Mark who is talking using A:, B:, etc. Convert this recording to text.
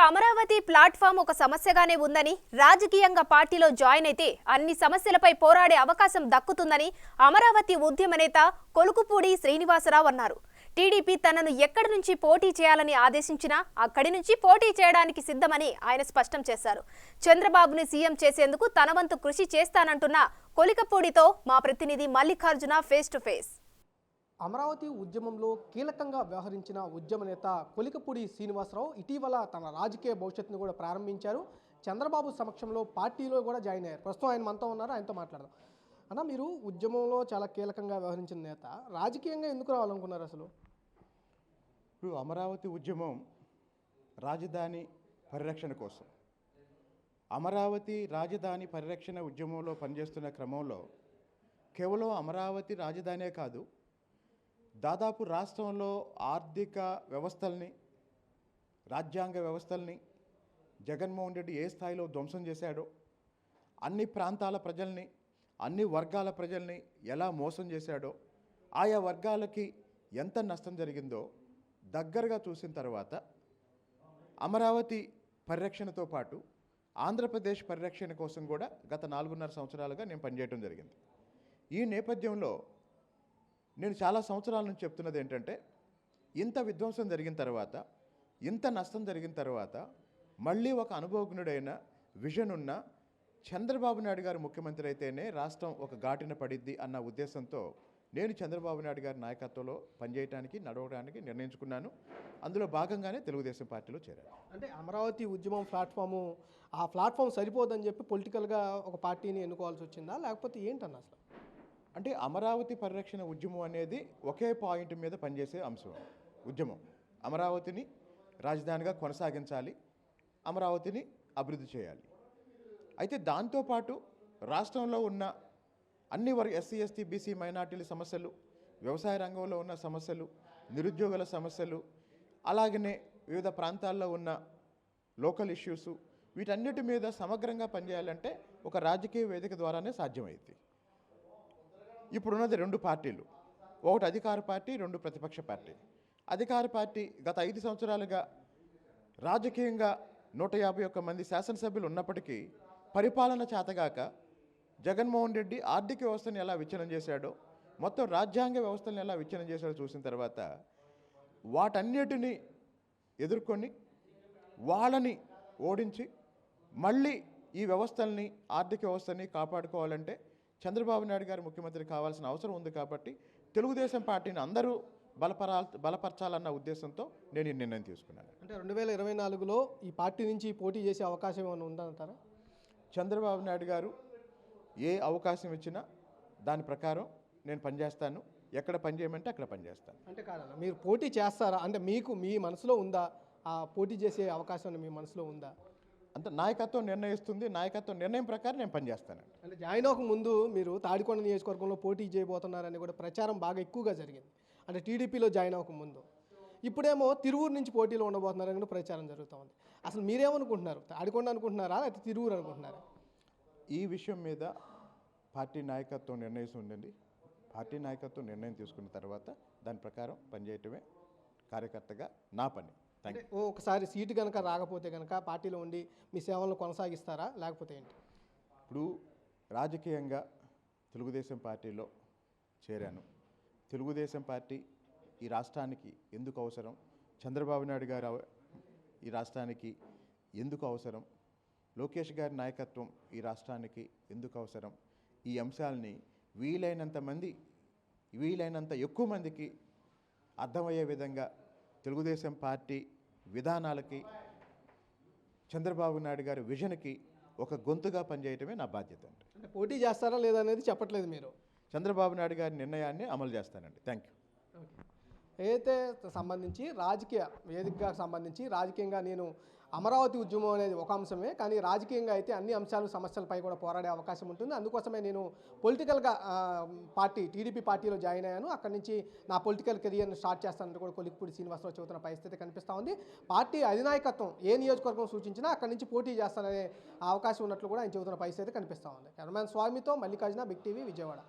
A: Amaravati platform ఒక సమస్యగానే ఉందని, రాజకీయంగా పార్టీలో జాయిన్ అయితే అన్ని సమస్యలపై పోరాడే అవకాశం దక్కుతుందని అమరావతి ఉద్యమ నేత కొలుకుపూడి శ్రీనివాసరావు అన్నారు. టీడీపీ తనను ఎక్కడి నుంచి పోటీ చేయాలని ఆదేశించినా అక్కడి నుంచి పోటీ చేయడానికి సిద్ధమని ఆయన స్పష్టం చేశారు. చంద్రబాబుని సీఎం చేసేందుకు తన వంతు కృషి చేస్తానంటున్న కొలికపూడితో మా ప్రతినిధి Mallikarjuna face to face.
B: Amaravati ఉద్యమంలో కీలకంగా వ్యవహరించిన ఉద్యమ నేత కొలికపూడి శ్రీనివాసరావు ఇటీవల తన రాజకీయ భవిష్యత్తును కూడా ప్రారంభించారు. చంద్రబాబు సమక్షంలో పార్టీలో కూడా జాయిన్ అయ్యారు. ప్రస్తుతం ఆయన మనతో ఉన్నారు, ఆయనతో మాట్లాడదాం. అన్న, మీరు ఉద్యమంలో చాలా కీలకంగా వ్యవహరించిన నేత, రాజకీయంగా ఎందుకు రావాలనుకున్నారు అసలు?
C: ఇప్పుడు అమరావతి ఉద్యమం రాజధాని పరిరక్షణ కోసం, అమరావతి రాజధాని పరిరక్షణ ఉద్యమంలో పనిచేస్తున్న క్రమంలో కేవలం అమరావతి రాజధానే కాదు, దాదాపు రాష్ట్రంలో ఆర్థిక వ్యవస్థల్ని, రాజ్యాంగ వ్యవస్థల్ని జగన్మోహన్ రెడ్డి ఏ స్థాయిలో ధ్వంసం చేశాడో, అన్ని ప్రాంతాల ప్రజల్ని, అన్ని వర్గాల ప్రజల్ని ఎలా మోసం చేశాడో, ఆయా వర్గాలకి ఎంత నష్టం జరిగిందో దగ్గరగా చూసిన తర్వాత అమరావతి పరిరక్షణతో పాటు ఆంధ్రప్రదేశ్ పరిరక్షణ కోసం కూడా గత 4.5 సంవత్సరాలుగా నేను పనిచేయడం జరిగింది. ఈ నేపథ్యంలో నేను చాలా సంవత్సరాల నుంచి చెప్తున్నది ఏంటంటే, ఇంత విధ్వంసం జరిగిన తర్వాత, ఇంత నష్టం జరిగిన తర్వాత మళ్ళీ ఒక అనుభవజ్ఞుడైన విజన్ ఉన్న చంద్రబాబు నాయుడు గారు ముఖ్యమంత్రి అయితేనే రాష్ట్రం ఒక ఘాటిన పడిద్ది అన్న ఉద్దేశంతో నేను చంద్రబాబు నాయుడు గారి నాయకత్వంలో పనిచేయడానికి, నడవడానికి నిర్ణయించుకున్నాను. అందులో భాగంగానే తెలుగుదేశం పార్టీలో చేరాను.
B: అంటే అమరావతి ఉద్యమం ప్లాట్ఫాము, ఆ ప్లాట్ఫామ్ సరిపోదని చెప్పి పొలిటికల్గా ఒక పార్టీని ఎన్నుకోవాల్సి వచ్చిందా, లేకపోతే ఏంటన్న అసలు?
C: అంటే అమరావతి పరిరక్షణ ఉద్యమం అనేది ఒకే పాయింట్ మీద పనిచేసే అంశం. ఉద్యమం అమరావతిని రాజధానిగా కొనసాగించాలి, అమరావతిని అభివృద్ధి చేయాలి. అయితే దాంతోపాటు రాష్ట్రంలో ఉన్న అన్ని ఎస్సీ, ఎస్టీ, బీసీ, మైనార్టీల సమస్యలు, వ్యవసాయ రంగంలో ఉన్న సమస్యలు, నిరుద్యోగుల సమస్యలు, అలాగనే వివిధ ప్రాంతాల్లో ఉన్న లోకల్ ఇష్యూస్, వీటన్నిటి మీద సమగ్రంగా పనిచేయాలంటే ఒక రాజకీయ వేదిక ద్వారానే సాధ్యమైంది. ఇప్పుడున్నది 2 పార్టీలు, ఒకటి అధికార పార్టీ, 2 ప్రతిపక్ష పార్టీ. అధికార పార్టీ గత 5 సంవత్సరాలుగా రాజకీయంగా 151 మంది శాసనసభ్యులు ఉన్నప్పటికీ పరిపాలన చేతగాక జగన్మోహన్ రెడ్డి ఆర్థిక వ్యవస్థను ఎలా విచ్ఛిన్నం చేశాడో, మొత్తం రాజ్యాంగ వ్యవస్థలను ఎలా విచ్ఛిన్నం చేశాడో చూసిన తర్వాత వాటన్నిటినీ ఎదుర్కొని వాళ్ళని ఓడించి మళ్ళీ ఈ వ్యవస్థల్ని, ఆర్థిక వ్యవస్థని కాపాడుకోవాలంటే చంద్రబాబు నాయుడు గారు ముఖ్యమంత్రి కావాల్సిన అవసరం ఉంది. కాబట్టి తెలుగుదేశం పార్టీని అందరూ బలపరచాలన్న ఉద్దేశంతో నేను ఈ నిర్ణయం తీసుకున్నాను.
B: అంటే 2024లో ఈ పార్టీ నుంచి పోటీ చేసే అవకాశం ఏమైనా ఉందంటారా?
C: చంద్రబాబు నాయుడు గారు ఏ అవకాశం ఇచ్చినా దాని ప్రకారం నేను పనిచేస్తాను. ఎక్కడ పనిచేయమంటే అక్కడ పనిచేస్తాను.
B: అంటే కాదన్న, మీరు పోటీ చేస్తారా? అంటే మీకు మీ మనసులో ఉందా ఆ పోటీ చేసే అవకాశం? మీ మనసులో ఉందా?
C: అంటే నాయకత్వం నిర్ణయిస్తుంది. నాయకత్వం నిర్ణయం ప్రకారం నేను పనిచేస్తానండి.
B: అంటే జాయిన్ అవ్వక ముందు మీరు తాడికొండ నియోజకవర్గంలో పోటీ చేయబోతున్నారని కూడా ప్రచారం బాగా ఎక్కువగా జరిగింది, అంటే టీడీపీలో జాయిన్ అవ్వక ముందు. ఇప్పుడేమో తిరువూరు నుంచి పోటీలో ఉండబోతున్నారని కూడా ప్రచారం జరుగుతూ ఉంది. అసలు మీరేమనుకుంటున్నారు? తాడికొండ అనుకుంటున్నారా, లేకపోతే తిరువూరు అనుకుంటున్నారా?
C: ఈ విషయం మీద పార్టీ నాయకత్వం నిర్ణయిస్తూ ఉండండి. పార్టీ నాయకత్వం నిర్ణయం తీసుకున్న తర్వాత దాని ప్రకారం పనిచేయటమే కార్యకర్తగా నా పని.
B: అంటే ఒకసారి సీటు కనుక రాకపోతే కనుక పార్టీలో ఉండి మీ సేవలను కొనసాగిస్తారా, లేకపోతే ఏంటి?
C: ఇప్పుడు రాజకీయంగా తెలుగుదేశం పార్టీలో చేరాను. తెలుగుదేశం పార్టీ ఈ రాష్ట్రానికి ఎందుకు అవసరం, చంద్రబాబు నాయుడు గారు ఈ రాష్ట్రానికి ఎందుకు అవసరం, లోకేష్ గారి నాయకత్వం ఈ రాష్ట్రానికి ఎందుకు అవసరం, ఈ అంశాలని వీలైనంత ఎక్కువ మందికి అర్థమయ్యే విధంగా తెలుగుదేశం పార్టీ విధానాలకి, చంద్రబాబు నాయుడు గారి విజన్కి ఒక గొంతుగా పనిచేయటమే నా బాధ్యత.
B: అంటే పోటీ చేస్తారా లేదా అనేది చెప్పట్లేదు మీరు.
C: చంద్రబాబు నాయుడు గారి నిర్ణయాన్ని అమలు చేస్తానండి. Thank you.
B: ఏదైతే సంబంధించి రాజకీయ వేదికగా సంబంధించి రాజకీయంగా నేను అమరావతి ఉద్యమం అనేది ఒక అంశమే, కానీ రాజకీయంగా అయితే అన్ని అంశాలు, సమస్యలపై కూడా పోరాడే అవకాశం ఉంటుంది. అందుకోసమే నేను పొలిటికల్గా పార్టీ టీడీపీ పార్టీలో జాయిన్ అయ్యాను. అక్కడి నుంచి నా పొలిటికల్ కెరియర్ని స్టార్ట్ చేస్తానంటే కూడా కొలికపూడి శ్రీనివాసరావు చెబుతున్న పరిస్థితి కనిపిస్తూ ఉంది. పార్టీ అధినాయకత్వం ఏ నియోజకవర్గం సూచించినా అక్కడి నుంచి పోటీ చేస్తాననే అవకాశం ఉన్నట్లు కూడా ఆయన చెబుతున్న పరిస్థితి కనిపిస్తూ ఉంది. కెమెరామెన్ స్వామితో మల్లికార్జున, బిగ్ టీవీ, విజయవాడ.